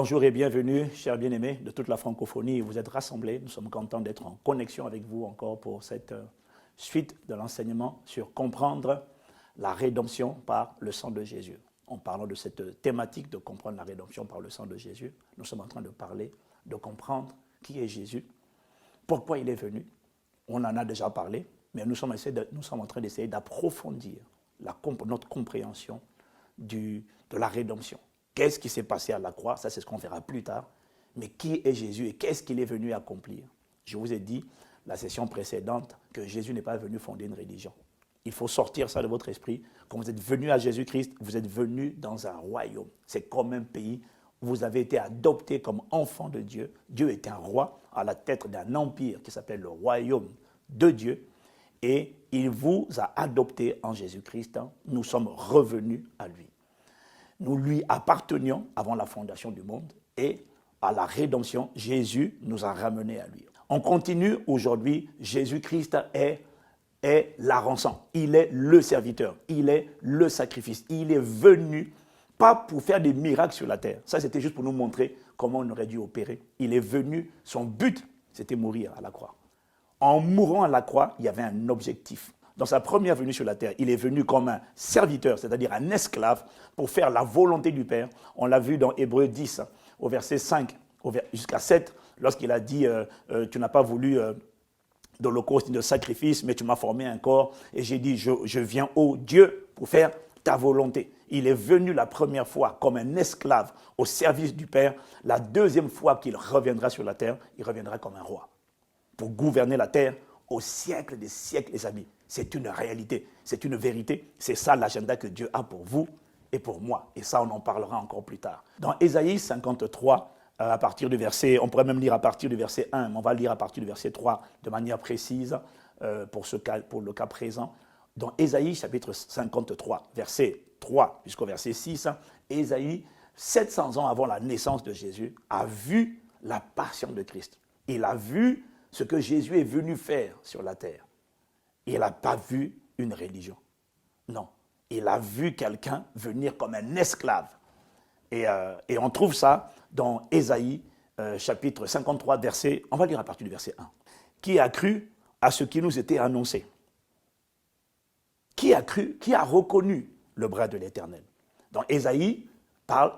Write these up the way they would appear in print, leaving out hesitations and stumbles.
Bonjour et bienvenue, chers bien-aimés de toute la francophonie. Vous êtes rassemblés, nous sommes contents d'être en connexion avec vous encore pour cette suite de l'enseignement sur comprendre la rédemption par le sang de Jésus. En parlant de cette thématique de comprendre la rédemption par le sang de Jésus, nous sommes en train de parler, de comprendre qui est Jésus, pourquoi il est venu. On en a déjà parlé, mais nous sommes en train d'essayer d'approfondir notre compréhension de la rédemption. Qu'est-ce qui s'est passé à la croix? Ça, c'est ce qu'on verra plus tard. Mais qui est Jésus et qu'est-ce qu'il est venu accomplir? Je vous ai dit, la session précédente, que Jésus n'est pas venu fonder une religion. Il faut sortir ça de votre esprit. Quand vous êtes venu à Jésus-Christ, vous êtes venu dans un royaume. C'est comme un pays où vous avez été adopté comme enfant de Dieu. Dieu est un roi à la tête d'un empire qui s'appelle le royaume de Dieu. Et il vous a adopté en Jésus-Christ. Nous sommes revenus à lui. Nous lui appartenions avant la fondation du monde et à la rédemption, Jésus nous a ramenés à lui. On continue aujourd'hui, Jésus-Christ est la rançon, il est le serviteur, il est le sacrifice, il est venu pas pour faire des miracles sur la terre. Ça, c'était juste pour nous montrer comment on aurait dû opérer. Il est venu, son but, c'était mourir à la croix. En mourant à la croix, il y avait un objectif. Dans sa première venue sur la terre, il est venu comme un serviteur, c'est-à-dire un esclave, pour faire la volonté du Père. On l'a vu dans Hébreux 10, au verset 5 jusqu'à 7, lorsqu'il a dit tu n'as pas voulu d'holocauste ni de sacrifice, mais tu m'as formé un corps. Et j'ai dit je viens, ô Dieu, pour faire ta volonté. Il est venu la première fois comme un esclave au service du Père. La deuxième fois qu'il reviendra sur la terre, il reviendra comme un roi, pour gouverner la terre au siècle des siècles, les amis. C'est une réalité, c'est une vérité. C'est ça l'agenda que Dieu a pour vous et pour moi. Et ça, on en parlera encore plus tard. Dans Ésaïe 53, à partir du verset, on pourrait même lire à partir du verset 1, mais on va lire à partir du verset 3 de manière précise pour le cas présent. Dans Ésaïe chapitre 53, verset 3 jusqu'au verset 6, Ésaïe, 700 ans avant la naissance de Jésus, a vu la passion de Christ. Il a vu ce que Jésus est venu faire sur la terre. Il n'a pas vu une religion. Non, il a vu quelqu'un venir comme un esclave. Et on trouve ça dans Ésaïe, chapitre 53, verset, on va lire à partir du verset 1. Qui a cru à ce qui nous était annoncé? Qui a cru, qui a reconnu le bras de l'Éternel? Dans Ésaïe,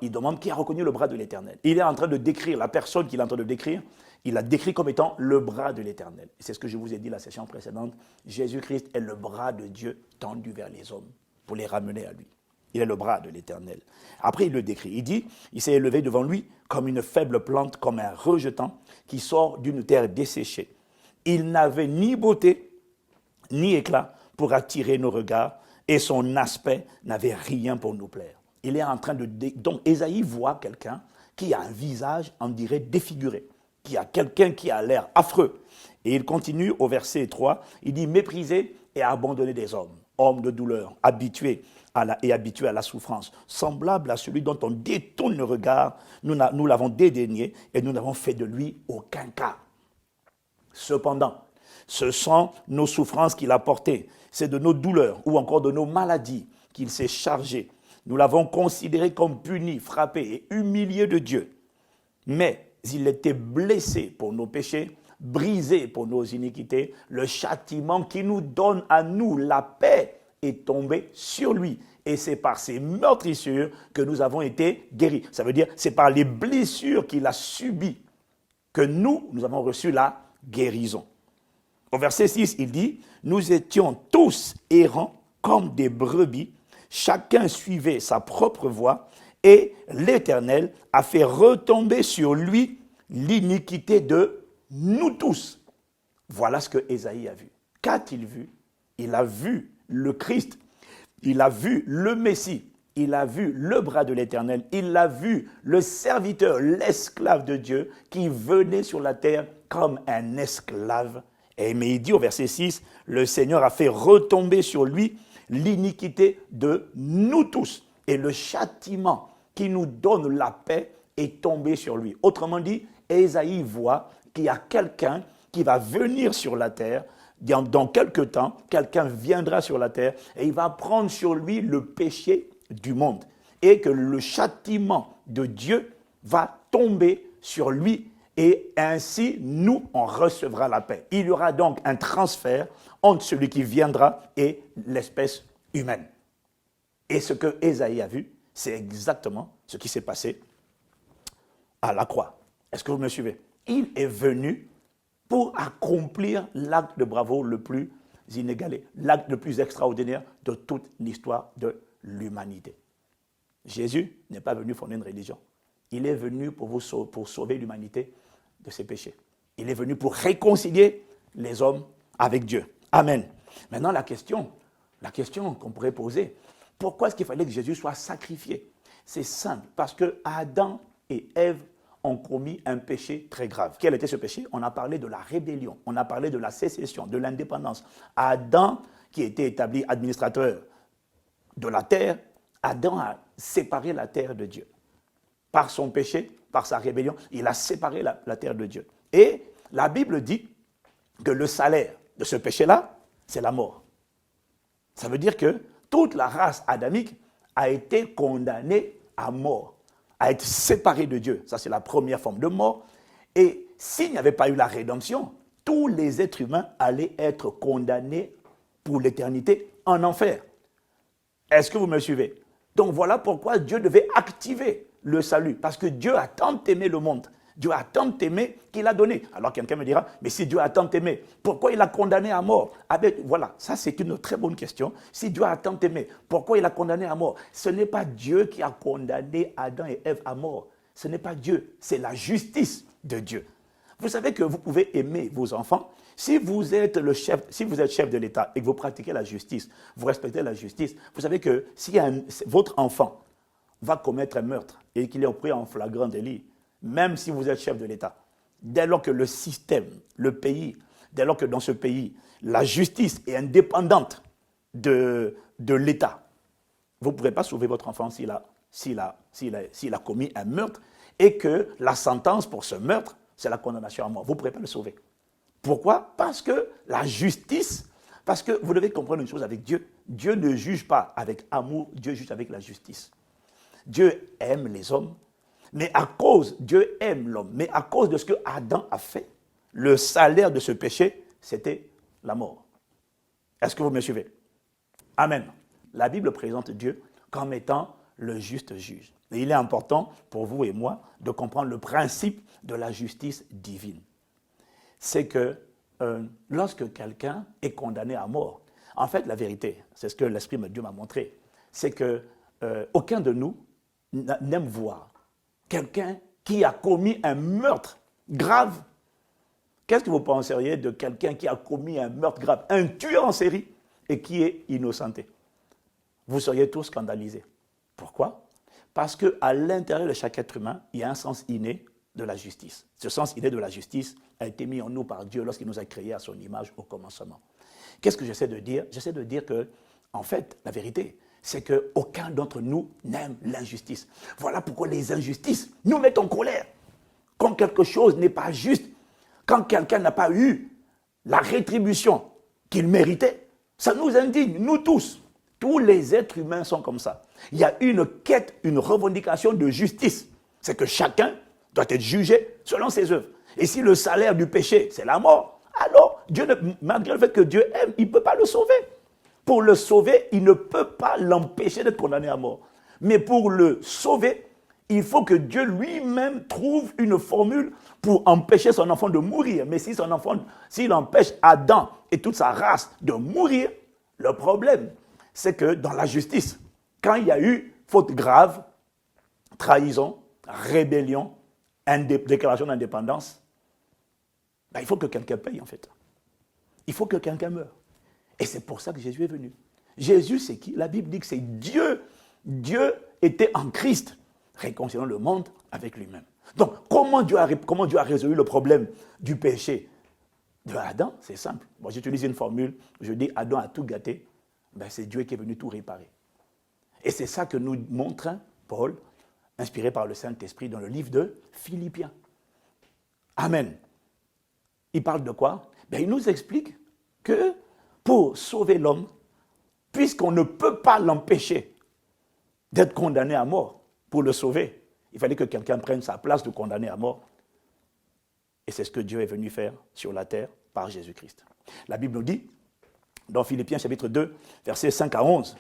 il demande qui a reconnu le bras de l'Éternel. Il est en train de décrire, la personne qu'il est en train de décrire, il l'a décrit comme étant le bras de l'Éternel. C'est ce que je vous ai dit la session précédente. Jésus-Christ est le bras de Dieu tendu vers les hommes pour les ramener à lui. Il est le bras de l'Éternel. Après, il le décrit. Il dit, il s'est élevé devant lui comme une faible plante, comme un rejeton qui sort d'une terre desséchée. Il n'avait ni beauté, ni éclat pour attirer nos regards, et son aspect n'avait rien pour nous plaire. Il est en train de... Donc, Ésaïe voit quelqu'un qui a un visage, on dirait, défiguré, qui a quelqu'un qui a l'air affreux. Et il continue au verset 3, il dit « Méprisé et abandonné des hommes, hommes de douleur, habitués à la souffrance, semblable à celui dont on détourne le regard, nous l'avons dédaigné et nous n'avons fait de lui aucun cas. Cependant, ce sont nos souffrances qu'il a portées, c'est de nos douleurs ou encore de nos maladies qu'il s'est chargé. Nous l'avons considéré comme puni, frappé et humilié de Dieu. Mais il était blessé pour nos péchés, brisé pour nos iniquités. Le châtiment qui nous donne à nous la paix est tombé sur lui. Et c'est par ses meurtrissures que nous avons été guéris. Ça veut dire, c'est par les blessures qu'il a subies que nous avons reçu la guérison. Au verset 6, il dit, « Nous étions tous errants comme des brebis, chacun suivait sa propre voie, et l'Éternel a fait retomber sur lui l'iniquité de nous tous. » Voilà ce que Ésaïe a vu. Qu'a-t-il vu? Il a vu le Christ, il a vu le Messie, il a vu le bras de l'Éternel, il a vu le serviteur, l'esclave de Dieu qui venait sur la terre comme un esclave. Mais il dit au verset 6, « Le Seigneur a fait retomber sur lui l'iniquité de nous tous. Et le châtiment qui nous donne la paix est tombé sur lui. » Autrement dit, Ésaïe voit qu'il y a quelqu'un qui va venir sur la terre. Dans quelque temps, quelqu'un viendra sur la terre et il va prendre sur lui le péché du monde. Et que le châtiment de Dieu va tomber sur lui et ainsi nous, on recevra la paix. Il y aura donc un transfert entre celui qui viendra et l'espèce humaine. Et ce que Ésaïe a vu, c'est exactement ce qui s'est passé à la croix. Est-ce que vous me suivez? Il est venu pour accomplir l'acte de bravoure le plus inégalé, l'acte le plus extraordinaire de toute l'histoire de l'humanité. Jésus n'est pas venu fonder une religion. Il est venu pour sauver l'humanité de ses péchés. Il est venu pour réconcilier les hommes avec Dieu. Amen. Maintenant, la question qu'on pourrait poser, pourquoi est-ce qu'il fallait que Jésus soit sacrifié? C'est simple, parce que Adam et Ève ont commis un péché très grave. Quel était ce péché? On a parlé de la rébellion, on a parlé de la sécession, de l'indépendance. Adam, qui était établi administrateur de la terre, Adam a séparé la terre de Dieu. Par son péché, par sa rébellion, il a séparé la terre de Dieu. Et la Bible dit que le salaire de ce péché-là, c'est la mort. Ça veut dire que toute la race adamique a été condamnée à mort, à être séparée de Dieu. Ça, c'est la première forme de mort. Et s'il n'y avait pas eu la rédemption, tous les êtres humains allaient être condamnés pour l'éternité en enfer. Est-ce que vous me suivez? Donc voilà pourquoi Dieu devait activer le salut. Parce que Dieu a tant aimé le monde. Dieu a tant aimé qu'il a donné. Alors quelqu'un me dira, mais si Dieu a tant aimé, pourquoi il a condamné à mort? Voilà, ça c'est une très bonne question. Si Dieu a tant aimé, pourquoi il a condamné à mort? Ce n'est pas Dieu qui a condamné Adam et Ève à mort. Ce n'est pas Dieu, c'est la justice de Dieu. Vous savez que vous pouvez aimer vos enfants. Si vous êtes chef de l'État et que vous pratiquez la justice, vous respectez la justice, vous savez que si votre enfant va commettre un meurtre et qu'il est pris en flagrant délit, même si vous êtes chef de l'État, dès lors que le système, le pays, dès lors que dans ce pays, la justice est indépendante de l'État, vous ne pourrez pas sauver votre enfant s'il a commis un meurtre et que la sentence pour ce meurtre, c'est la condamnation à mort. Vous ne pourrez pas le sauver. Pourquoi? Parce que la justice, parce que vous devez comprendre une chose avec Dieu, Dieu ne juge pas avec amour, Dieu juge avec la justice. Dieu aime les hommes, mais Dieu aime l'homme, mais à cause de ce que Adam a fait, le salaire de ce péché, c'était la mort. Est-ce que vous me suivez? Amen. La Bible présente Dieu comme étant le juste juge. Et il est important pour vous et moi de comprendre le principe de la justice divine. C'est que lorsque quelqu'un est condamné à mort, en fait, la vérité, c'est ce que l'Esprit de Dieu m'a montré, c'est que aucun de nous n'aime voir quelqu'un qui a commis un meurtre grave. Qu'est-ce que vous penseriez de quelqu'un qui a commis un meurtre grave, un tueur en série, et qui est innocenté? Vous seriez tous scandalisés. Pourquoi? Parce qu'à l'intérieur de chaque être humain, il y a un sens inné de la justice. Ce sens inné de la justice a été mis en nous par Dieu lorsqu'il nous a créés à son image au commencement. Qu'est-ce que j'essaie de dire? J'essaie de dire que, en fait, la vérité, c'est qu'aucun d'entre nous n'aime l'injustice. Voilà pourquoi les injustices nous mettent en colère. Quand quelque chose n'est pas juste, quand quelqu'un n'a pas eu la rétribution qu'il méritait, ça nous indigne, nous tous. Tous les êtres humains sont comme ça. Il y a une quête, une revendication de justice. C'est que chacun doit être jugé selon ses œuvres. Et si le salaire du péché, c'est la mort, alors, Dieu, malgré le fait que Dieu aime, il ne peut pas le sauver. Pour le sauver, il ne peut pas l'empêcher d'être condamné à mort. Mais pour le sauver, il faut que Dieu lui-même trouve une formule pour empêcher son enfant de mourir. Mais si s'il empêche Adam et toute sa race de mourir, le problème, c'est que dans la justice, quand il y a eu faute grave, trahison, rébellion, déclaration d'indépendance, il faut que quelqu'un paye en fait. Il faut que quelqu'un meure. Et c'est pour ça que Jésus est venu. Jésus, c'est qui? La Bible dit que c'est Dieu. Dieu était en Christ, réconciliant le monde avec lui-même. Donc, comment Dieu a résolu le problème du péché de Adam? C'est simple. Moi, j'utilise une formule, je dis Adam a tout gâté, c'est Dieu qui est venu tout réparer. Et c'est ça que nous montre Paul, inspiré par le Saint-Esprit, dans le livre de Philippiens. Amen. Il parle de quoi? Il nous explique que pour sauver l'homme, puisqu'on ne peut pas l'empêcher d'être condamné à mort, pour le sauver, Il fallait que quelqu'un prenne sa place de condamné à mort. Et c'est ce que Dieu est venu faire sur la terre par Jésus-Christ. La Bible nous dit, dans Philippiens chapitre 2, versets 5 à 11,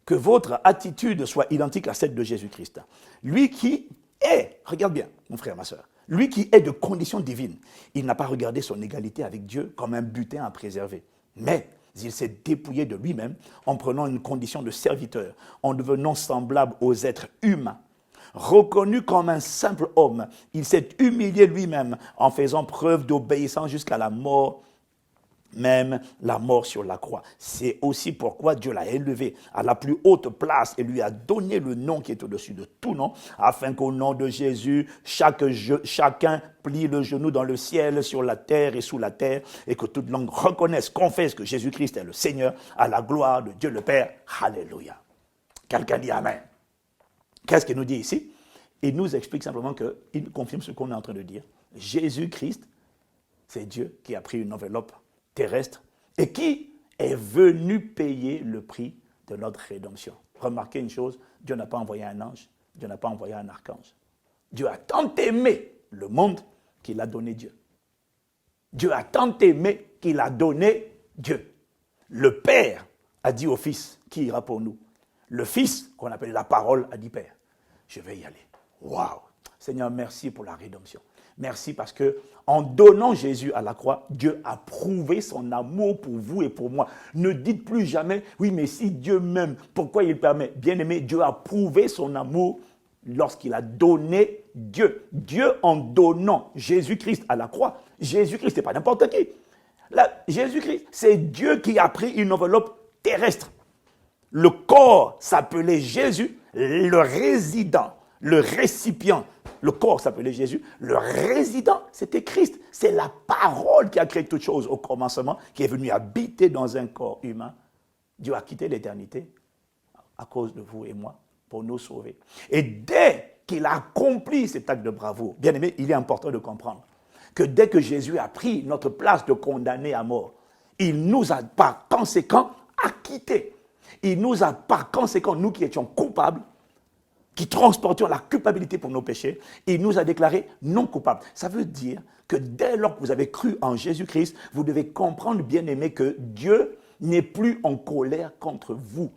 que votre attitude soit identique à celle de Jésus-Christ. Lui qui est, regarde bien, mon frère, ma soeur, lui qui est de condition divine, il n'a pas regardé son égalité avec Dieu comme un butin à préserver, mais il s'est dépouillé de lui-même en prenant une condition de serviteur, en devenant semblable aux êtres humains. Reconnu comme un simple homme, il s'est humilié lui-même en faisant preuve d'obéissance jusqu'à la mort, même la mort sur la croix. C'est aussi pourquoi Dieu l'a élevé à la plus haute place et lui a donné le nom qui est au-dessus de tout nom, afin qu'au nom de Jésus, chacun plie le genou dans le ciel, sur la terre et sous la terre, et que toute langue reconnaisse, confesse que Jésus-Christ est le Seigneur, à la gloire de Dieu le Père. Alléluia. Quelqu'un dit Amen. Qu'est-ce qu'il nous dit ici? Il nous explique simplement qu'il confirme ce qu'on est en train de dire. Jésus-Christ, c'est Dieu qui a pris une enveloppe terrestre et qui est venu payer le prix de notre rédemption. Remarquez une chose, Dieu n'a pas envoyé un ange, Dieu n'a pas envoyé un archange. Dieu a tant aimé le monde qu'il a donné Dieu. Dieu a tant aimé qu'il a donné Dieu. Le Père a dit au Fils, qui ira pour nous? Le Fils, qu'on appelle la parole, a dit Père, je vais y aller. Waouh! Seigneur, merci pour la rédemption. Merci parce que en donnant Jésus à la croix, Dieu a prouvé son amour pour vous et pour moi. Ne dites plus jamais, oui, mais si Dieu m'aime, pourquoi il permet? Bien-aimé, Dieu a prouvé son amour lorsqu'il a donné Dieu. Dieu en donnant Jésus-Christ à la croix. Jésus-Christ, ce n'est pas n'importe qui. Jésus-Christ, c'est Dieu qui a pris une enveloppe terrestre. Le corps s'appelait Jésus, le résident, le récipient. Le corps s'appelait Jésus, le résident, c'était Christ. C'est la parole qui a créé toutes choses au commencement, qui est venue habiter dans un corps humain. Dieu a quitté l'éternité à cause de vous et moi pour nous sauver. Et dès qu'il a accompli cet acte de bravoure, bien aimé, il est important de comprendre que dès que Jésus a pris notre place de condamné à mort, il nous a par conséquent acquittés. Il nous a par conséquent, nous qui étions coupables, qui transportions la culpabilité pour nos péchés, il nous a déclarés non coupables. Ça veut dire que dès lors que vous avez cru en Jésus-Christ, vous devez comprendre, bien aimé, que Dieu n'est plus en colère contre vous.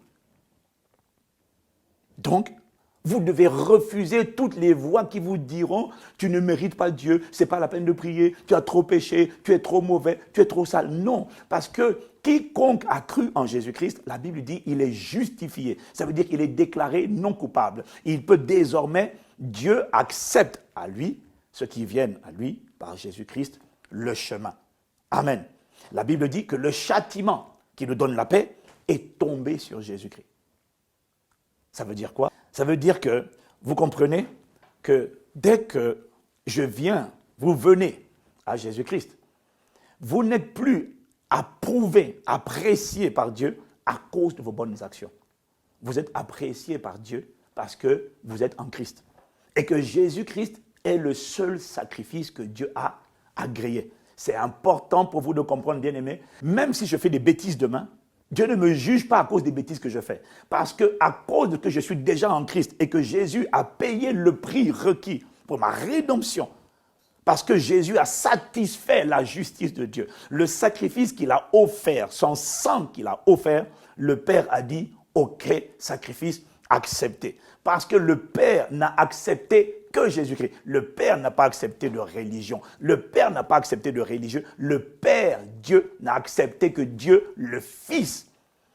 Donc, vous devez refuser toutes les voix qui vous diront « tu ne mérites pas Dieu, ce n'est pas la peine de prier, tu as trop péché, tu es trop mauvais, tu es trop sale ». Non, parce que quiconque a cru en Jésus-Christ, la Bible dit il est justifié. Ça veut dire qu'il est déclaré non coupable. Il peut désormais, Dieu accepte à lui, ceux qui viennent à lui par Jésus-Christ, le chemin. Amen. La Bible dit que le châtiment qui nous donne la paix est tombé sur Jésus-Christ. Ça veut dire quoi? Ça veut dire que vous comprenez que dès que je viens, vous venez à Jésus-Christ, vous n'êtes plus approuvé, apprécié par Dieu à cause de vos bonnes actions. Vous êtes apprécié par Dieu parce que vous êtes en Christ. Et que Jésus-Christ est le seul sacrifice que Dieu a agréé. C'est important pour vous de comprendre, bien-aimés, même si je fais des bêtises demain, Dieu ne me juge pas à cause des bêtises que je fais. Parce qu'à cause de que je suis déjà en Christ et que Jésus a payé le prix requis pour ma rédemption, parce que Jésus a satisfait la justice de Dieu, le sacrifice qu'il a offert, son sang qu'il a offert, le Père a dit, ok, sacrifice accepté. Parce que le Père n'a accepté que Jésus-Christ. Le Père n'a pas accepté de religion. Le Père n'a pas accepté de religieux. Le Père, Dieu, n'a accepté que Dieu, le Fils.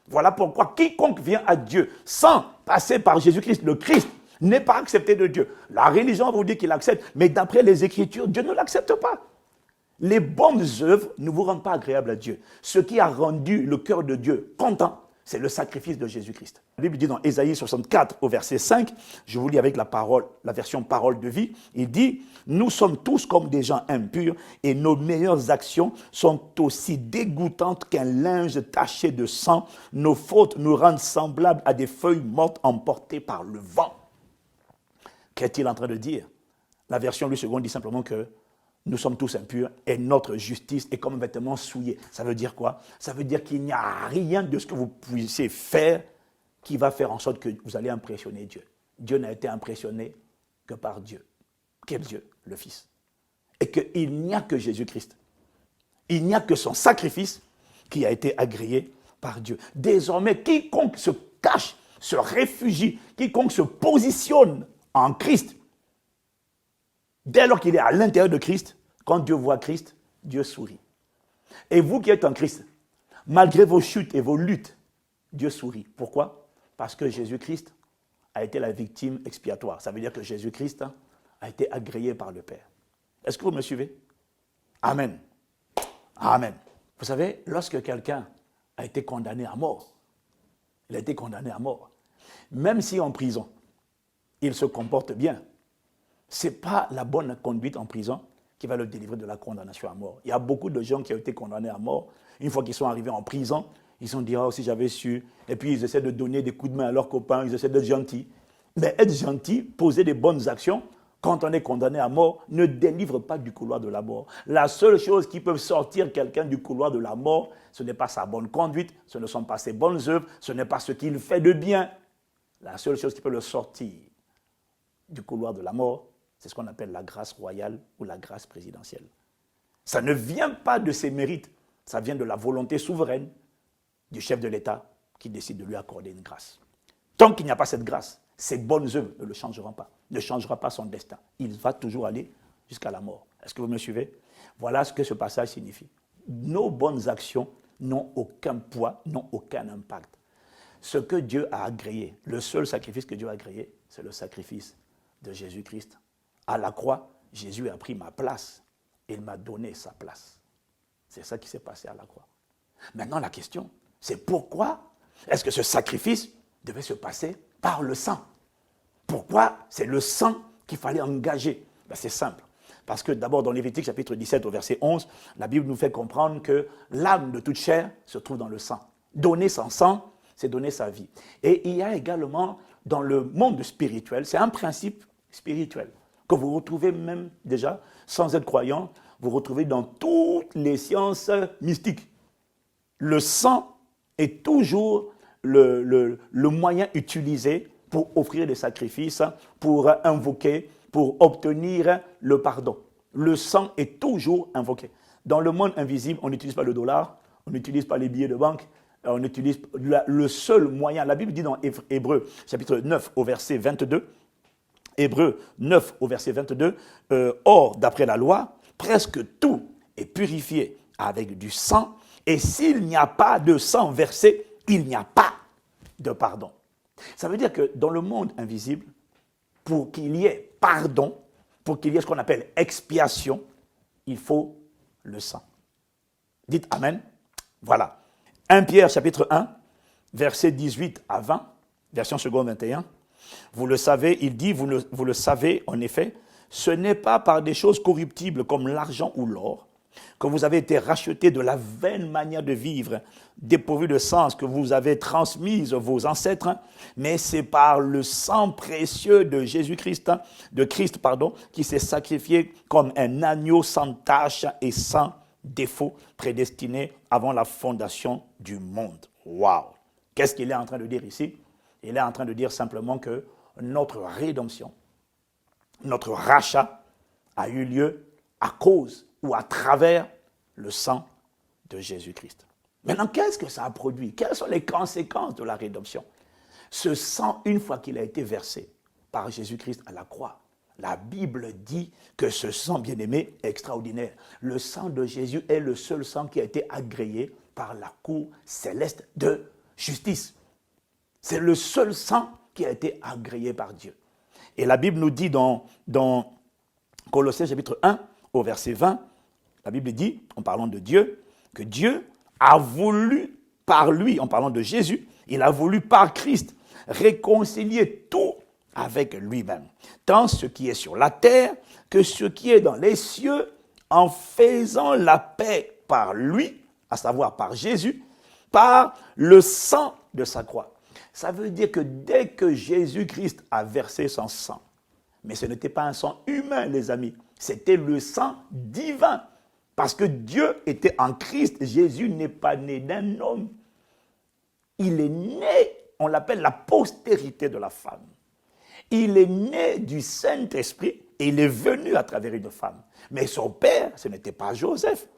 Voilà pourquoi quiconque vient à Dieu sans passer par Jésus-Christ, le Christ, n'est pas accepté de Dieu. La religion vous dit qu'il accepte, mais d'après les Écritures, Dieu ne l'accepte pas. Les bonnes œuvres ne vous rendent pas agréable à Dieu. Ce qui a rendu le cœur de Dieu content, c'est le sacrifice de Jésus-Christ. La Bible dit dans Ésaïe 64 au verset 5, je vous lis avec la version parole de vie, il dit « Nous sommes tous comme des gens impurs et nos meilleures actions sont aussi dégoûtantes qu'un linge taché de sang. Nos fautes nous rendent semblables à des feuilles mortes emportées par le vent. » Qu'est-il en train de dire? La version Louis II dit simplement que nous sommes tous impurs et notre justice est comme un vêtement souillé. Ça veut dire quoi? Ça veut dire qu'il n'y a rien de ce que vous puissiez faire qui va faire en sorte que vous allez impressionner Dieu. Dieu n'a été impressionné que par Dieu. Quel Dieu? Le Fils. Et qu'il n'y a que Jésus-Christ. Il n'y a que son sacrifice qui a été agréé par Dieu. Désormais, quiconque se cache, se réfugie, quiconque se positionne en Christ, dès lors qu'il est à l'intérieur de Christ, quand Dieu voit Christ, Dieu sourit. Et vous qui êtes en Christ, malgré vos chutes et vos luttes, Dieu sourit. Pourquoi? Parce que Jésus-Christ a été la victime expiatoire. Ça veut dire que Jésus-Christ a été agréé par le Père. Est-ce que vous me suivez? Amen. Amen. Vous savez, lorsque quelqu'un a été condamné à mort, il a été condamné à mort, même si en prison, il se comporte bien, ce n'est pas la bonne conduite en prison qui va le délivrer de la condamnation à mort. Il y a beaucoup de gens qui ont été condamnés à mort. Une fois qu'ils sont arrivés en prison, ils se sont dit, oh, si j'avais su. Et puis, ils essaient de donner des coups de main à leurs copains, ils essaient d'être gentils. Mais être gentil, poser des bonnes actions, quand on est condamné à mort, ne délivre pas du couloir de la mort. La seule chose qui peut sortir quelqu'un du couloir de la mort, ce n'est pas sa bonne conduite, ce ne sont pas ses bonnes œuvres, ce n'est pas ce qu'il fait de bien. La seule chose qui peut le sortir du couloir de la mort, c'est ce qu'on appelle la grâce royale ou la grâce présidentielle. Ça ne vient pas de ses mérites, ça vient de la volonté souveraine du chef de l'État qui décide de lui accorder une grâce. Tant qu'il n'y a pas cette grâce, ses bonnes œuvres ne le changeront pas, ne changera pas son destin. Il va toujours aller jusqu'à la mort. Est-ce que vous me suivez? Voilà ce que ce passage signifie. Nos bonnes actions n'ont aucun poids, n'ont aucun impact. Ce que Dieu a agréé, le seul sacrifice que Dieu a agréé, c'est le sacrifice de Jésus-Christ. À la croix, Jésus a pris ma place. Il m'a donné sa place. C'est ça qui s'est passé à la croix. Maintenant, la question, c'est pourquoi est-ce que ce sacrifice devait se passer par le sang? Pourquoi c'est le sang qu'il fallait engager? Ben, c'est simple. Parce que d'abord, dans Lévitique chapitre 17 au verset 11, la Bible nous fait comprendre que l'âme de toute chair se trouve dans le sang. Donner son sang, c'est donner sa vie. Et il y a également dans le monde spirituel, c'est un principe spirituel que vous retrouvez même déjà, sans être croyant, vous retrouvez dans toutes les sciences mystiques. Le sang est toujours le moyen utilisé pour offrir des sacrifices, pour invoquer, pour obtenir le pardon. Le sang est toujours invoqué. Dans le monde invisible, on n'utilise pas le dollar, on n'utilise pas les billets de banque, on utilise le seul moyen. La Bible dit dans Hébreux, chapitre 9, au verset 22, Hébreux 9, au verset 22, or, d'après la loi, presque tout est purifié avec du sang, et s'il n'y a pas de sang versé, il n'y a pas de pardon. Ça veut dire que dans le monde invisible, pour qu'il y ait pardon, pour qu'il y ait ce qu'on appelle expiation, il faut le sang. Dites Amen. Voilà. 1 Pierre chapitre 1, versets 18 à 20, version seconde 21. Vous le savez, il dit, vous le savez en effet, ce n'est pas par des choses corruptibles comme l'argent ou l'or que vous avez été rachetés de la vaine manière de vivre, dépourvue de sens que vous avez transmise vos ancêtres, mais c'est par le sang précieux de Jésus-Christ, qui s'est sacrifié comme un agneau sans tache et sans défaut, prédestiné avant la fondation du monde. Waouh! Qu'est-ce qu'il est en train de dire ici? Il est en train de dire simplement que notre rédemption, notre rachat a eu lieu à cause ou à travers le sang de Jésus-Christ. Maintenant, qu'est-ce que ça a produit? Quelles sont les conséquences de la rédemption? Ce sang, une fois qu'il a été versé par Jésus-Christ à la croix, la Bible dit que ce sang bien-aimé est extraordinaire. Le sang de Jésus est le seul sang qui a été agréé par la cour céleste de justice. C'est le seul sang qui a été agréé par Dieu. Et la Bible nous dit dans Colossiens chapitre 1, au verset 20, la Bible dit, en parlant de Dieu, que Dieu a voulu par lui, en parlant de Jésus, il a voulu par Christ réconcilier tout avec lui-même, tant ce qui est sur la terre que ce qui est dans les cieux, en faisant la paix par lui, à savoir par Jésus, par le sang de sa croix. Ça veut dire que dès que Jésus-Christ a versé son sang, mais ce n'était pas un sang humain, les amis, c'était le sang divin. Parce que Dieu était en Christ, Jésus n'est pas né d'un homme. Il est né, on l'appelle la postérité de la femme. Il est né du Saint-Esprit et il est venu à travers une femme. Mais son père, ce n'était pas Joseph.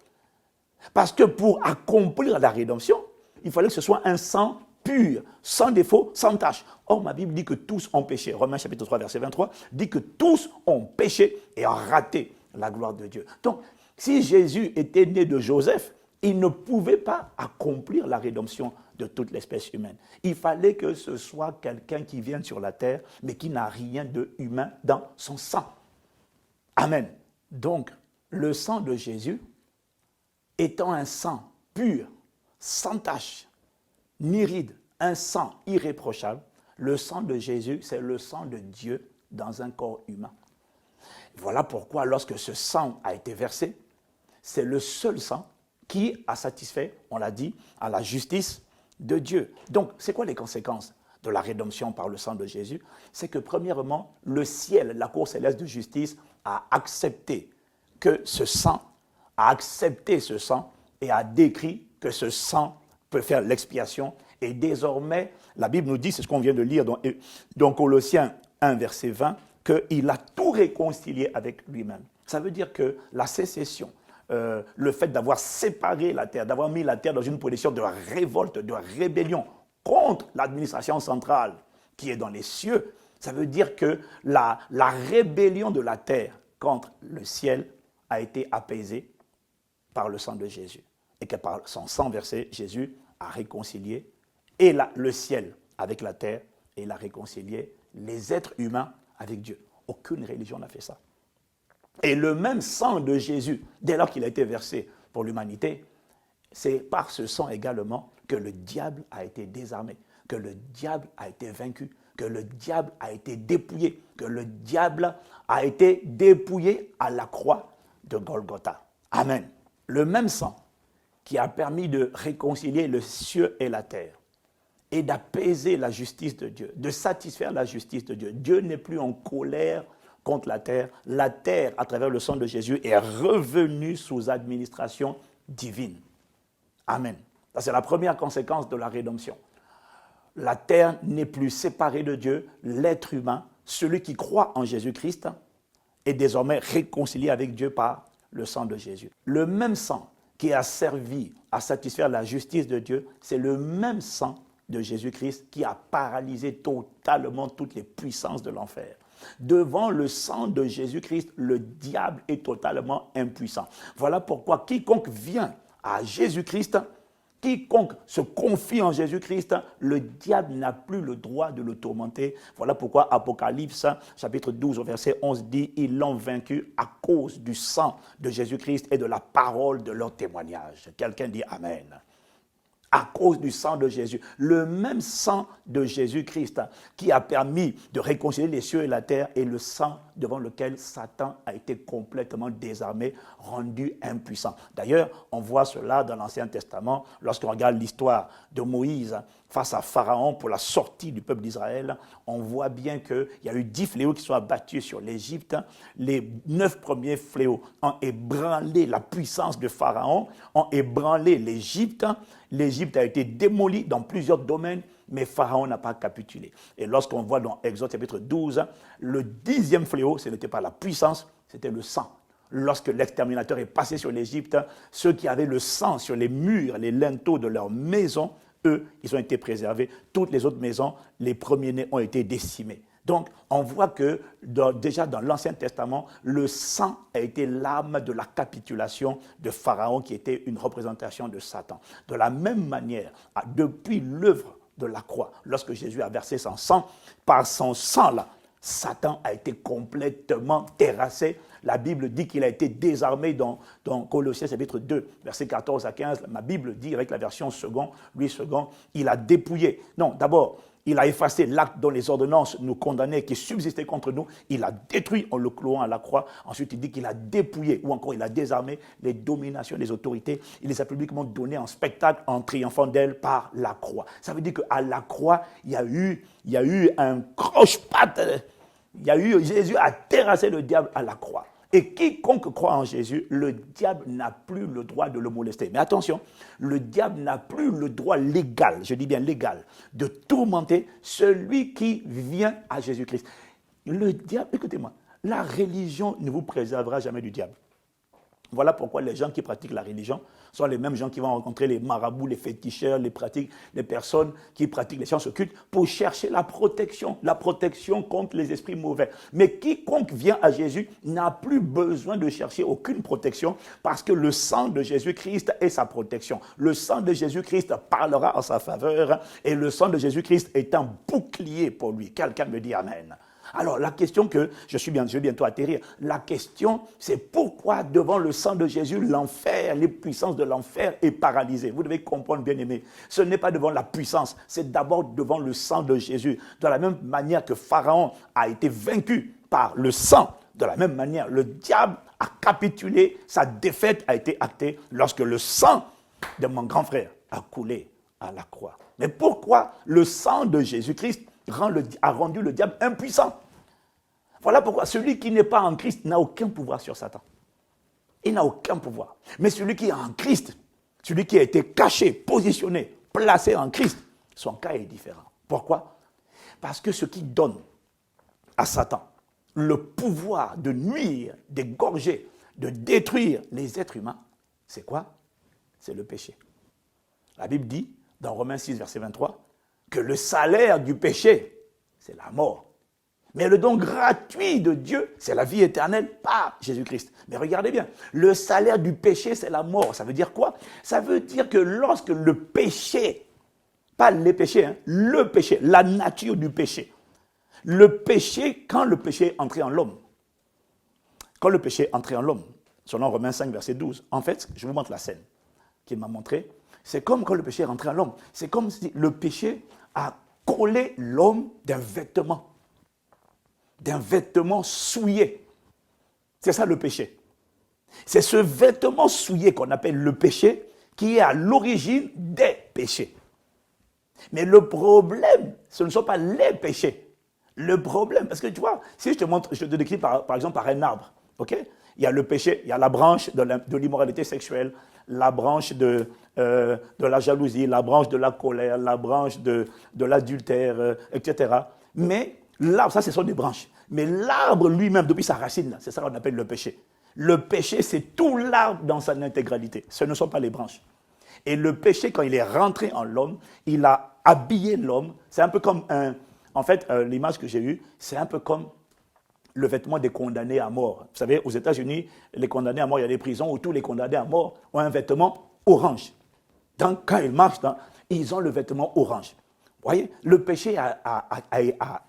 Parce que pour accomplir la rédemption, il fallait que ce soit un sang pur, sans défaut, sans tache. Or, ma Bible dit que tous ont péché. Romains chapitre 3, verset 23, dit que tous ont péché et ont raté la gloire de Dieu. Donc, si Jésus était né de Joseph, il ne pouvait pas accomplir la rédemption de toute l'espèce humaine. Il fallait que ce soit quelqu'un qui vienne sur la terre, mais qui n'a rien de humain dans son sang. Amen. Donc, le sang de Jésus, étant un sang pur, sans tache, ni ride, un sang irréprochable, le sang de Jésus, c'est le sang de Dieu dans un corps humain. Voilà pourquoi, lorsque ce sang a été versé, c'est le seul sang qui a satisfait, on l'a dit, à la justice de Dieu. Donc, c'est quoi les conséquences de la rédemption par le sang de Jésus? C'est que, premièrement, le ciel, la cour céleste de justice, a accepté que ce sang, et a décrit que ce sang peut faire l'expiation. Et désormais, la Bible nous dit, c'est ce qu'on vient de lire dans Colossiens 1, verset 20, qu'il a tout réconcilié avec lui-même. Ça veut dire que la sécession, le fait d'avoir séparé la terre, d'avoir mis la terre dans une position de révolte, de rébellion contre l'administration centrale qui est dans les cieux, ça veut dire que la rébellion de la terre contre le ciel a été apaisée par le sang de Jésus. Et que par son sang versé, Jésus a réconcilié et le ciel avec la terre, et il a réconcilié les êtres humains avec Dieu. Aucune religion n'a fait ça. Et le même sang de Jésus, dès lors qu'il a été versé pour l'humanité, c'est par ce sang également que le diable a été désarmé, que le diable a été vaincu, que le diable a été dépouillé, que le diable a été dépouillé à la croix de Golgotha. Amen. Le même sang qui a permis de réconcilier le ciel et la terre et d'apaiser la justice de Dieu, de satisfaire la justice de Dieu. Dieu n'est plus en colère contre la terre. La terre, à travers le sang de Jésus, est revenue sous administration divine. Amen. Ça, c'est la première conséquence de la rédemption. La terre n'est plus séparée de Dieu. L'être humain, celui qui croit en Jésus-Christ, est désormais réconcilié avec Dieu par le sang de Jésus. Le même sang qui a servi à satisfaire la justice de Dieu, c'est le même sang de Jésus-Christ qui a paralysé totalement toutes les puissances de l'enfer. Devant le sang de Jésus-Christ, le diable est totalement impuissant. Voilà pourquoi quiconque vient à Jésus-Christ, quiconque se confie en Jésus-Christ, le diable n'a plus le droit de le tourmenter. Voilà pourquoi Apocalypse, chapitre 12, verset 11 dit « Ils l'ont vaincu à cause du sang de Jésus-Christ et de la parole de leur témoignage. » Quelqu'un dit « Amen » à cause du sang de Jésus. Le même sang de Jésus-Christ qui a permis de réconcilier les cieux et la terre est le sang devant lequel Satan a été complètement désarmé, rendu impuissant. D'ailleurs, on voit cela dans l'Ancien Testament lorsqu'on regarde l'histoire de Moïse face à Pharaon pour la sortie du peuple d'Israël. On voit bien qu'il y a eu 10 fléaux qui sont abattus sur l'Égypte. Les 9 premiers fléaux ont ébranlé la puissance de Pharaon, ont ébranlé l'Égypte. L'Égypte a été démolie dans plusieurs domaines, mais Pharaon n'a pas capitulé. Et lorsqu'on voit dans Exode chapitre 12, le 10e fléau, ce n'était pas la puissance, c'était le sang. Lorsque l'exterminateur est passé sur l'Égypte, ceux qui avaient le sang sur les murs, les linteaux de leur maison, eux, ils ont été préservés. Toutes les autres maisons, les premiers-nés ont été décimés. Donc, on voit que déjà dans l'Ancien Testament, le sang a été l'arme de la capitulation de Pharaon qui était une représentation de Satan. De la même manière, depuis l'œuvre de la croix, lorsque Jésus a versé son sang, par son sang-là, Satan a été complètement terrassé. La Bible dit qu'il a été désarmé dans Colossiens chapitre 2, versets 14 à 15. Ma Bible dit, avec la version second, il a dépouillé. Non, d'abord, il a effacé l'acte dont les ordonnances nous condamnaient, qui subsistaient contre nous. Il a détruit en le clouant à la croix. Ensuite, il dit qu'il a dépouillé, ou encore il a désarmé les dominations, les autorités. Il les a publiquement données en spectacle, en triomphant d'elles par la croix. Ça veut dire qu'à la croix, il y a eu un croche-patte. Jésus a terrassé le diable à la croix. Et quiconque croit en Jésus, le diable n'a plus le droit de le molester. Mais attention, le diable n'a plus le droit légal, je dis bien légal, de tourmenter celui qui vient à Jésus-Christ. Le diable, écoutez-moi, la religion ne vous préservera jamais du diable. Voilà pourquoi les gens qui pratiquent la religion sont les mêmes gens qui vont rencontrer les marabouts, les féticheurs, les personnes qui pratiquent les sciences occultes pour chercher la protection contre les esprits mauvais. Mais quiconque vient à Jésus n'a plus besoin de chercher aucune protection parce que le sang de Jésus-Christ est sa protection. Le sang de Jésus-Christ parlera en sa faveur et le sang de Jésus-Christ est un bouclier pour lui. Quelqu'un me dit Amen. Alors, la question que je vais bientôt atterrir, la question, c'est pourquoi devant le sang de Jésus, l'enfer, les puissances de l'enfer est paralysée. Vous devez comprendre, bien-aimés, ce n'est pas devant la puissance, c'est d'abord devant le sang de Jésus. De la même manière que Pharaon a été vaincu par le sang, de la même manière, le diable a capitulé, sa défaite a été actée lorsque le sang de mon grand frère a coulé à la croix. Mais pourquoi le sang de Jésus-Christ a rendu le diable impuissant? Voilà pourquoi celui qui n'est pas en Christ n'a aucun pouvoir sur Satan. Il n'a aucun pouvoir. Mais celui qui est en Christ, celui qui a été caché, positionné, placé en Christ, son cas est différent. Pourquoi? Parce que ce qui donne à Satan le pouvoir de nuire, d'égorger, de détruire les êtres humains, c'est quoi? C'est le péché. La Bible dit, dans Romains 6, verset 23, que le salaire du péché, c'est la mort. Mais le don gratuit de Dieu, c'est la vie éternelle par Jésus-Christ. Mais regardez bien, le salaire du péché, c'est la mort. Ça veut dire quoi? Ça veut dire que lorsque le péché, pas les péchés, hein, le péché, la nature du péché, quand le péché est entré en l'homme, selon Romains 5, verset 12, en fait, je vous montre la scène qu'il m'a montrée, c'est comme quand le péché est rentré en l'homme. C'est comme si le péché a collé l'homme d'un vêtement souillé. C'est ça le péché. C'est ce vêtement souillé qu'on appelle le péché qui est à l'origine des péchés. Mais le problème, ce ne sont pas les péchés. Le problème, parce que tu vois, si je te décris par exemple par un arbre, ok? Il y a le péché, il y a la branche de l'immoralité sexuelle, la branche de la jalousie, la branche de la colère, la branche de l'adultère, etc. Mais l'arbre, ça, ce sont des branches. Mais l'arbre lui-même, depuis sa racine, c'est ça qu'on appelle le péché. Le péché, c'est tout l'arbre dans sa intégralité. Ce ne sont pas les branches. Et le péché, quand il est rentré en l'homme, il a habillé l'homme. C'est un peu comme en fait, l'image que j'ai eue, c'est un peu comme le vêtement des condamnés à mort. Vous savez, aux États-Unis, les condamnés à mort, il y a des prisons où tous les condamnés à mort ont un vêtement orange. Donc, quand ils marchent, ils ont le vêtement orange. Vous voyez, le péché a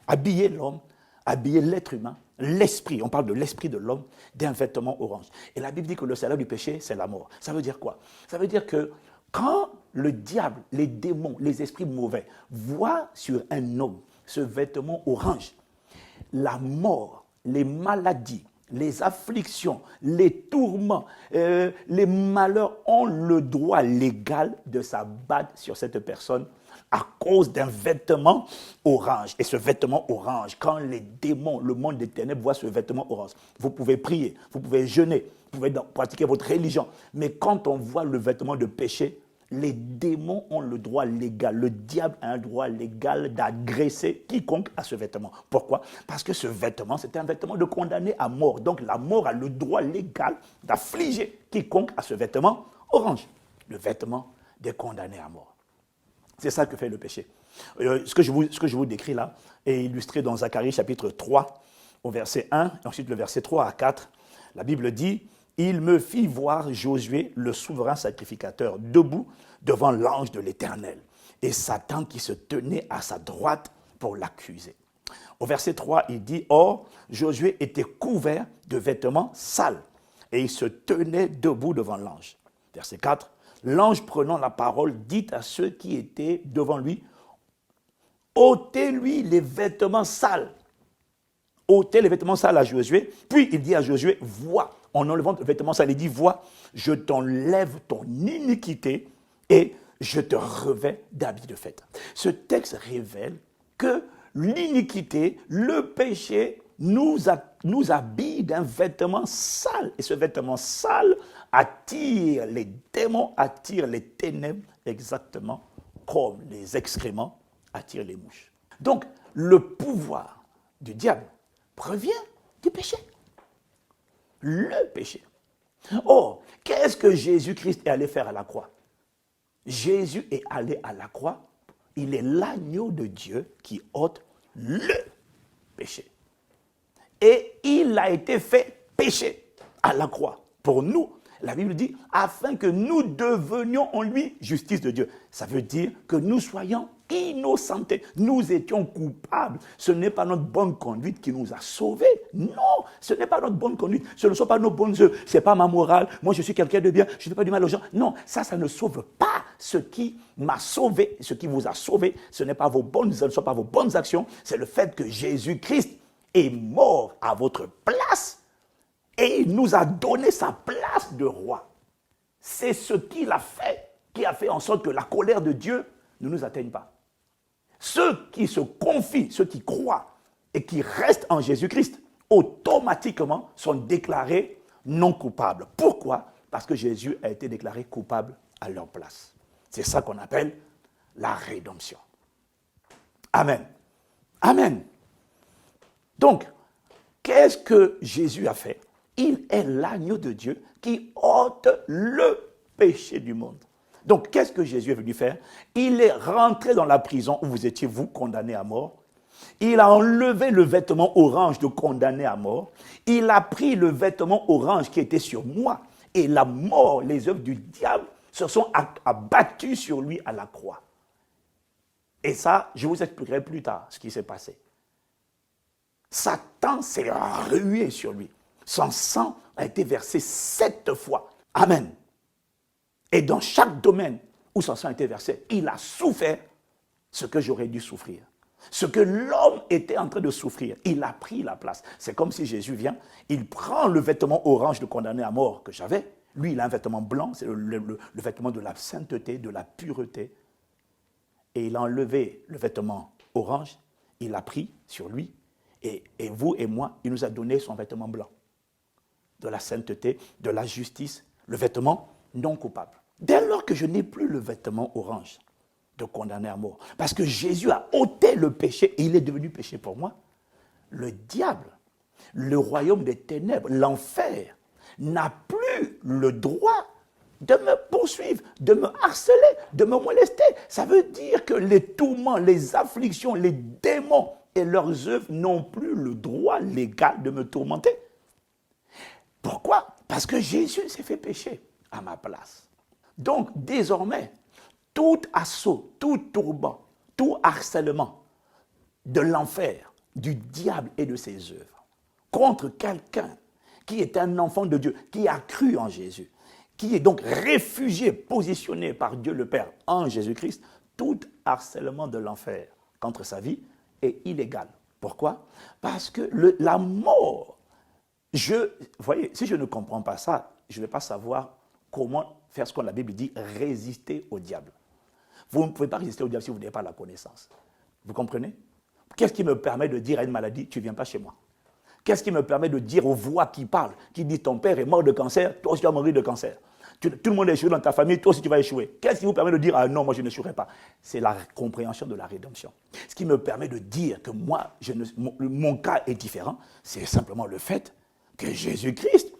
habillé l'homme, habillé l'être humain, l'esprit, on parle de l'esprit de l'homme, d'un vêtement orange. Et la Bible dit que le salaire du péché, c'est la mort. Ça veut dire quoi? Ça veut dire que quand le diable, les démons, les esprits mauvais voient sur un homme ce vêtement orange, la mort, les maladies, les afflictions, les tourments, les malheurs ont le droit légal de s'abattre sur cette personne à cause d'un vêtement orange. Et ce vêtement orange, quand les démons, le monde des ténèbres voit ce vêtement orange, vous pouvez prier, vous pouvez jeûner, vous pouvez pratiquer votre religion. Mais quand on voit le vêtement de péché, les démons ont le droit légal, le diable a un droit légal d'agresser quiconque a ce vêtement. Pourquoi? Parce que ce vêtement, c'est un vêtement de condamné à mort. Donc la mort a le droit légal d'affliger quiconque a ce vêtement orange, le vêtement des condamnés à mort. C'est ça que fait le péché. Ce que je vous décris là est illustré dans Zacharie chapitre 3, au verset 1, et ensuite le verset 3 à 4. La Bible dit: il me fit voir Josué, le souverain sacrificateur, debout devant l'ange de l'Éternel, et Satan qui se tenait à sa droite pour l'accuser. Au verset 3, il dit: or, Josué était couvert de vêtements sales, et il se tenait debout devant l'ange. Verset 4, l'ange prenant la parole dit à ceux qui étaient devant lui: ôtez-lui les vêtements sales. Ôtez les vêtements sales à Josué. Puis il dit à Josué: vois. En enlevant le vêtement sale, il dit: vois, je t'enlève ton iniquité et je te revêts d'habits de fête. Ce texte révèle que l'iniquité, le péché, nous habille d'un vêtement sale. Et ce vêtement sale attire les démons, attire les ténèbres, exactement comme les excréments attirent les mouches. Donc, le pouvoir du diable provient du péché. Le péché. Oh, qu'est-ce que Jésus-Christ est allé faire à la croix? Jésus est allé à la croix. Il est l'agneau de Dieu qui ôte le péché. Et il a été fait péché à la croix pour nous. La Bible dit, afin que nous devenions en lui justice de Dieu. Ça veut dire que nous soyons innocentés. Nous étions coupables. Ce n'est pas notre bonne conduite qui nous a sauvés. Non, ce n'est pas notre bonne conduite. Ce ne sont pas nos bonnes œuvres. Ce n'est pas ma morale. Moi, je suis quelqu'un de bien. Je ne fais pas du mal aux gens. Non, ça ne sauve pas. Ce qui m'a sauvé, ce qui vous a sauvé, ce n'est pas vos bonnes œuvres, ce ne sont pas vos bonnes actions. C'est le fait que Jésus-Christ est mort à votre place. Et il nous a donné sa place de roi. C'est ce qu'il a fait, qui a fait en sorte que la colère de Dieu ne nous atteigne pas. Ceux qui se confient, ceux qui croient et qui restent en Jésus-Christ, automatiquement sont déclarés non coupables. Pourquoi? Parce que Jésus a été déclaré coupable à leur place. C'est ça qu'on appelle la rédemption. Amen. Amen. Donc, qu'est-ce que Jésus a fait? Il est l'agneau de Dieu qui ôte le péché du monde. Donc, qu'est-ce que Jésus est venu faire? Il est rentré dans la prison où vous étiez, vous, condamné à mort. Il a enlevé le vêtement orange de condamné à mort. Il a pris le vêtement orange qui était sur moi. Et la mort, les œuvres du diable se sont abattues sur lui à la croix. Et ça, je vous expliquerai plus tard ce qui s'est passé. Satan s'est rué sur lui. Son sang a été versé 7 fois. Amen. Et dans chaque domaine où son sang a été versé, il a souffert ce que j'aurais dû souffrir. Ce que l'homme était en train de souffrir, il a pris la place. C'est comme si Jésus vient, il prend le vêtement orange de condamné à mort que j'avais. Lui, il a un vêtement blanc, c'est le vêtement de la sainteté, de la pureté. Et il a enlevé le vêtement orange, il l'a pris sur lui. Et vous et moi, il nous a donné son vêtement blanc. De la sainteté, de la justice, le vêtement non coupable. Dès lors que je n'ai plus le vêtement orange de condamné à mort, parce que Jésus a ôté le péché et il est devenu péché pour moi, le diable, le royaume des ténèbres, l'enfer, n'a plus le droit de me poursuivre, de me harceler, de me molester. Ça veut dire que les tourments, les afflictions, les démons et leurs œuvres n'ont plus le droit légal de me tourmenter. Pourquoi? Parce que Jésus s'est fait pécher à ma place. Donc, désormais, tout assaut, tout tourment, tout harcèlement de l'enfer, du diable et de ses œuvres, contre quelqu'un qui est un enfant de Dieu, qui a cru en Jésus, qui est donc réfugié, positionné par Dieu le Père en Jésus-Christ, tout harcèlement de l'enfer contre sa vie est illégal. Pourquoi? Parce que la mort, vous voyez, si je ne comprends pas ça, je ne vais pas savoir comment faire ce que la Bible dit, résister au diable. Vous ne pouvez pas résister au diable si vous n'avez pas la connaissance. Vous comprenez? Qu'est-ce qui me permet de dire à une maladie, tu ne viens pas chez moi? Qu'est-ce qui me permet de dire aux voix qui parlent, qui disent ton père est mort de cancer, toi aussi tu vas mourir de cancer? Tout le monde est échoué dans ta famille, toi aussi tu vas échouer. Qu'est-ce qui vous permet de dire, ah non, moi je n'échouerai pas? C'est la compréhension de la rédemption. Ce qui me permet de dire que moi, mon cas est différent, c'est simplement le fait que Jésus-Christ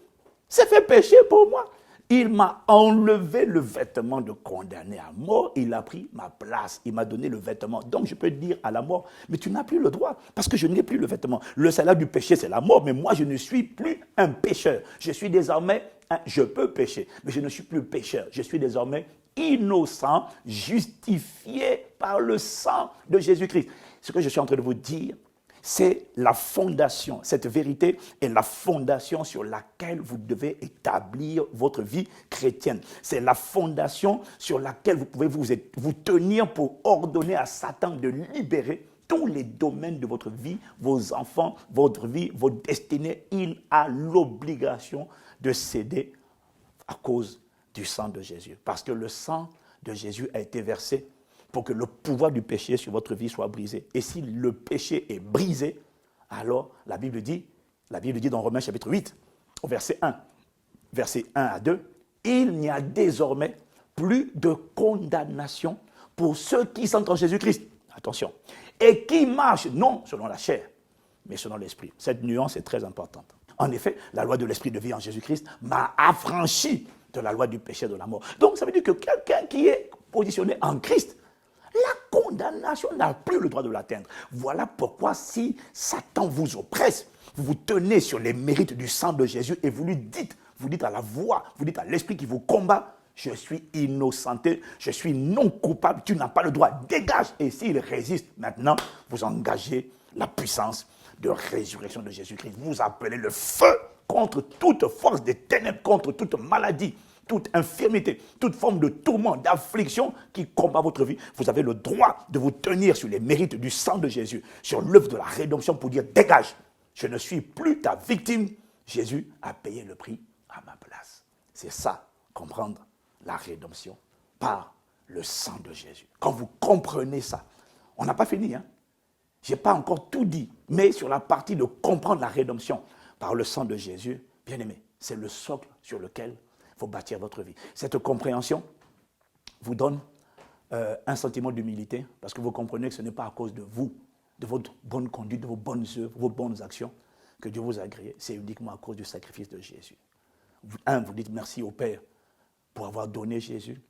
s'est fait pécher pour moi. Il m'a enlevé le vêtement de condamné à mort, il a pris ma place, il m'a donné le vêtement. Donc je peux dire à la mort, mais tu n'as plus le droit, parce que je n'ai plus le vêtement. Le salaire du péché, c'est la mort, mais moi je ne suis plus un pécheur. Je suis désormais, je peux pécher, mais je ne suis plus pécheur. Je suis désormais innocent, justifié par le sang de Jésus-Christ. Ce que je suis en train de vous dire, c'est la fondation, cette vérité est la fondation sur laquelle vous devez établir votre vie chrétienne. C'est la fondation sur laquelle vous pouvez vous tenir pour ordonner à Satan de libérer tous les domaines de votre vie, vos enfants, votre vie, votre destinée. Il a l'obligation de céder à cause du sang de Jésus. Parce que le sang de Jésus a été versé pour que le pouvoir du péché sur votre vie soit brisé. Et si le péché est brisé, alors la Bible dit dans Romains chapitre 8, au verset 1 à 2, il n'y a désormais plus de condamnation pour ceux qui sont en Jésus-Christ. Attention. Et qui marchent non selon la chair, mais selon l'esprit. Cette nuance est très importante. En effet, la loi de l'esprit de vie en Jésus-Christ m'a affranchi de la loi du péché et de la mort. Donc, ça veut dire que quelqu'un qui est positionné en Christ, la condamnation n'a plus le droit de l'atteindre. Voilà pourquoi si Satan vous oppresse, vous vous tenez sur les mérites du sang de Jésus et vous lui dites, à la voix, vous dites à l'esprit qui vous combat, je suis innocenté, je suis non coupable, tu n'as pas le droit, dégage. Et s'il résiste, maintenant, vous engagez la puissance de résurrection de Jésus-Christ. Vous appelez le feu contre toute force des ténèbres, contre toute maladie, toute infirmité, toute forme de tourment, d'affliction qui combat votre vie. Vous avez le droit de vous tenir sur les mérites du sang de Jésus, sur l'œuvre de la rédemption pour dire dégage. Je ne suis plus ta victime. Jésus a payé le prix à ma place. C'est ça, comprendre la rédemption par le sang de Jésus. Quand vous comprenez ça, on n'a pas fini, hein? Je n'ai pas encore tout dit, mais sur la partie de comprendre la rédemption par le sang de Jésus, bien aimé, c'est le socle sur lequel il faut bâtir votre vie. Cette compréhension vous donne un sentiment d'humilité, parce que vous comprenez que ce n'est pas à cause de vous, de votre bonne conduite, de vos bonnes œuvres, vos bonnes actions, que Dieu vous a agréé. C'est uniquement à cause du sacrifice de Jésus. Vous dites merci au Père pour avoir donné Jésus.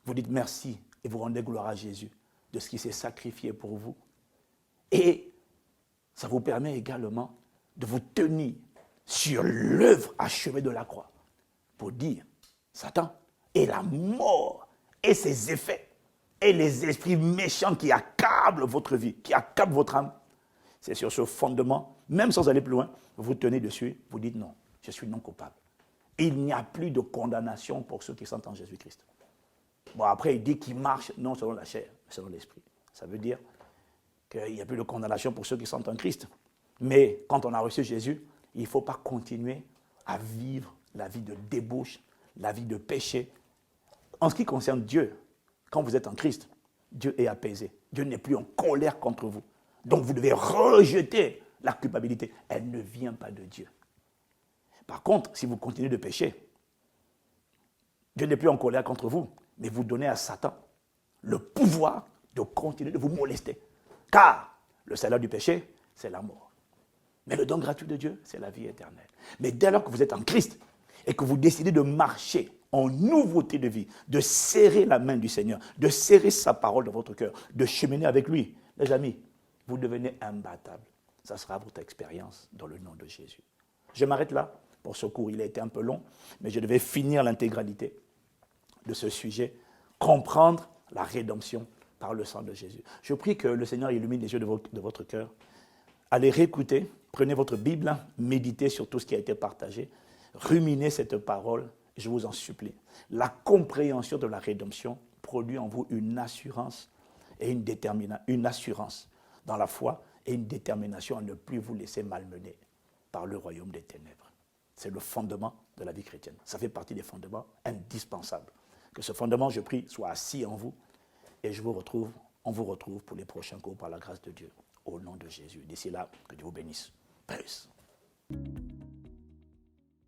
Vous dites merci et vous rendez gloire à Jésus de ce qui s'est sacrifié pour vous. Et ça vous permet également de vous tenir sur l'œuvre achevée de la croix pour dire, Satan, et la mort, et ses effets, et les esprits méchants qui accablent votre vie, qui accablent votre âme, c'est sur ce fondement, même sans aller plus loin, vous vous tenez dessus, vous dites non, je suis non coupable. Il n'y a plus de condamnation pour ceux qui sont en Jésus-Christ. Bon, après, il dit qu'il marche non selon la chair, mais selon l'esprit. Ça veut dire qu'il n'y a plus de condamnation pour ceux qui sont en Christ. Mais quand on a reçu Jésus, il ne faut pas continuer à vivre la vie de débauche, la vie de péché. En ce qui concerne Dieu, quand vous êtes en Christ, Dieu est apaisé. Dieu n'est plus en colère contre vous. Donc vous devez rejeter la culpabilité. Elle ne vient pas de Dieu. Par contre, si vous continuez de pécher, Dieu n'est plus en colère contre vous, mais vous donnez à Satan le pouvoir de continuer de vous molester. Car le salaire du péché, c'est la mort. Mais le don gratuit de Dieu, c'est la vie éternelle. Mais dès lors que vous êtes en Christ et que vous décidez de marcher en nouveauté de vie, de serrer la main du Seigneur, de serrer sa parole dans votre cœur, de cheminer avec lui, les amis, vous devenez imbattables. Ça sera votre expérience dans le nom de Jésus. Je m'arrête là pour ce cours. Il a été un peu long, mais je devais finir l'intégralité de ce sujet, comprendre la rédemption par le sang de Jésus. Je prie que le Seigneur illumine les yeux de votre cœur. Allez réécouter, prenez votre Bible, méditez sur tout ce qui a été partagé, ruminez cette parole, je vous en supplie. La compréhension de la rédemption produit en vous une assurance et une assurance dans la foi et une détermination à ne plus vous laisser malmener par le royaume des ténèbres. C'est le fondement de la vie chrétienne. Ça fait partie des fondements indispensables. Que ce fondement, je prie, soit assis en vous et on vous retrouve pour les prochains cours par la grâce de Dieu. Au nom de Jésus. D'ici là, que Dieu vous bénisse. Peace.